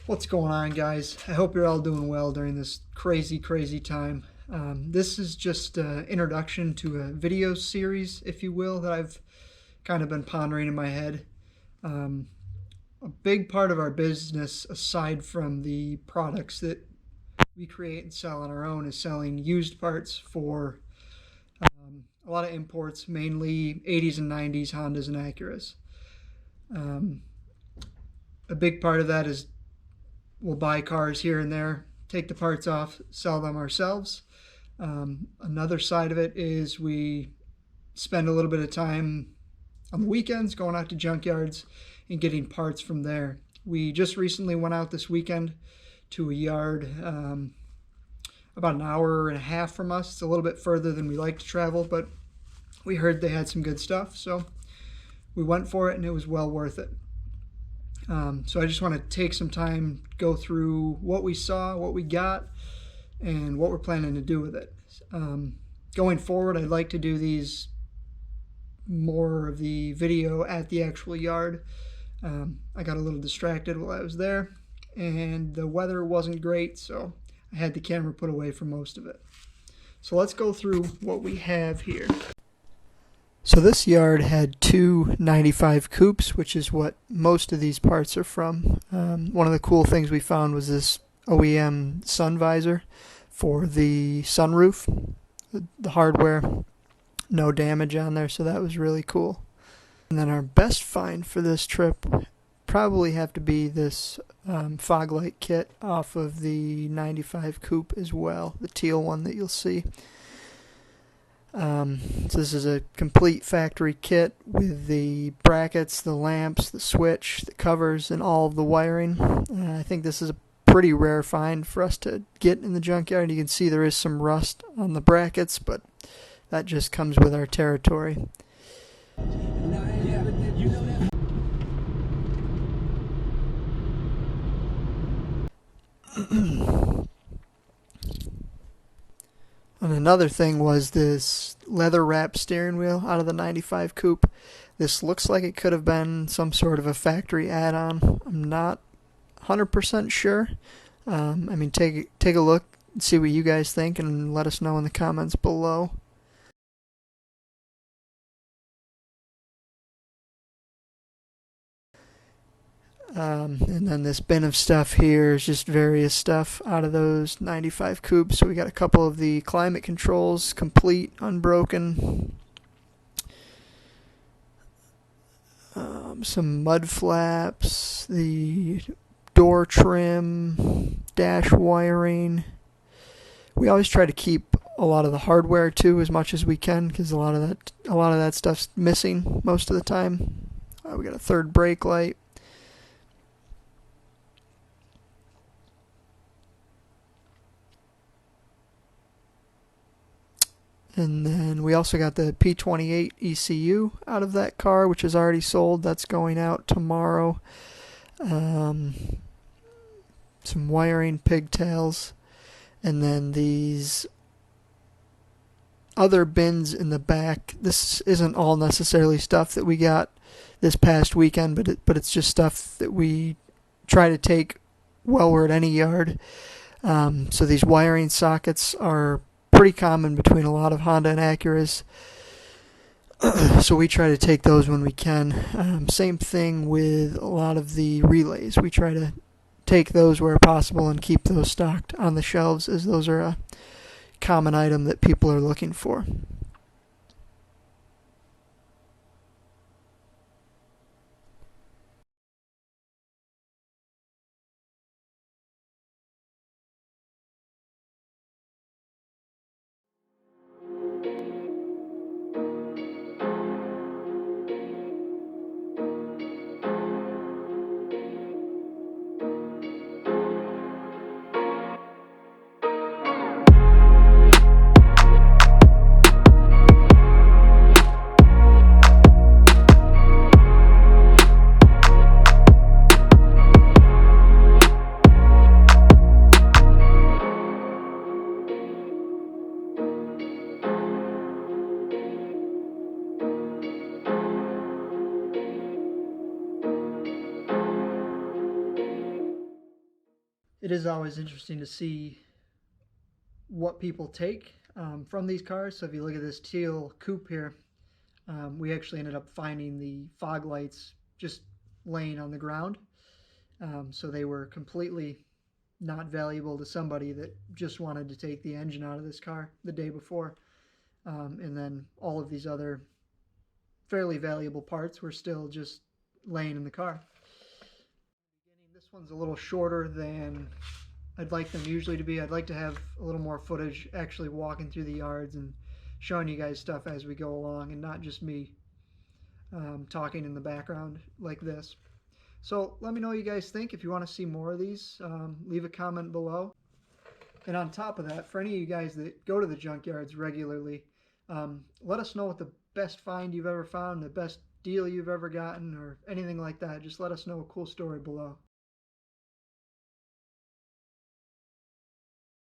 What's going on, guys? I hope you're all doing well during this crazy time. This is just an introduction to a video series, if you will, that I've kind of been pondering in my head. A big part of our business, aside from the products that we create and sell on our own, is selling used parts for a lot of imports, mainly 80s and 90s Hondas and Acuras. A big part of that is we'll buy cars here and there, take the parts off, sell them ourselves. Another side of it is we spend a little bit of time on the weekends going out to junkyards and getting parts from there. We just recently went out this weekend to a yard about an hour and a half from us. It's a little bit further than we like to travel, but we heard they had some good stuff, so we went for it and it was well worth it. So I just want to take some time, go through what we saw, what we got, and what we're planning to do with it. Going forward, I'd like to do these more of the video at the actual yard. I got a little distracted while I was there, and the weather wasn't great, so I had the camera put away for most of it. So let's go through what we have here. So this yard had two 95 coupes, which is what most of these parts are from. One of the cool things we found was this OEM sun visor for the sunroof. The hardware, no damage on there, so that was really cool. And then our best find for this trip probably have to be this fog light kit off of the 95 coupe as well, the teal one that you'll see. So this is a complete factory kit with the brackets, the lamps, the switch, the covers, and all of the wiring. I think this is a pretty rare find for us to get in the junkyard. You can see there is some rust on the brackets, but that just comes with our territory. And another thing was this leather wrapped steering wheel out of the 95 coupe. This looks like it could have been some sort of a factory add-on. I'm not 100% sure. Take a look and see what you guys think and let us know in the comments below. And then this bin of stuff here is just various stuff out of those 95 coupes. So we got a couple of the climate controls, complete, unbroken. Some mud flaps, the door trim, dash wiring. We always try to keep a lot of the hardware too as much as we can, because a lot of that stuff's missing most of the time. We got a third brake light. And then we also got the P28 ECU out of that car, which is already sold. That's going out tomorrow. Some wiring, pigtails, and then these other bins in the back. This isn't all necessarily stuff that we got this past weekend, but it's just stuff that we try to take while we're at any yard. So these wiring sockets are pretty common between a lot of Honda and Acuras, so we try to take those when we can. Same thing with a lot of the relays. We try to take those where possible and keep those stocked on the shelves, as those are a common item that people are looking for. it is always interesting to see what people take from these cars. So if you look at this teal coupe here, we actually ended up finding the fog lights just laying on the ground. So they were completely not valuable to somebody that just wanted to take the engine out of this car the day before. And then all of these other fairly valuable parts were still just laying in the car. This one's a little shorter than I'd like them usually to be. I'd like to have a little more footage actually walking through the yards and showing you guys stuff as we go along, and not just me talking in the background like this. So let me know what you guys think. If you want to see more of these, leave a comment below. And on top of that, for any of you guys that go to the junkyards regularly, let us know what the best find you've ever found, the best deal you've ever gotten, or anything like that. Just let us know a cool story below.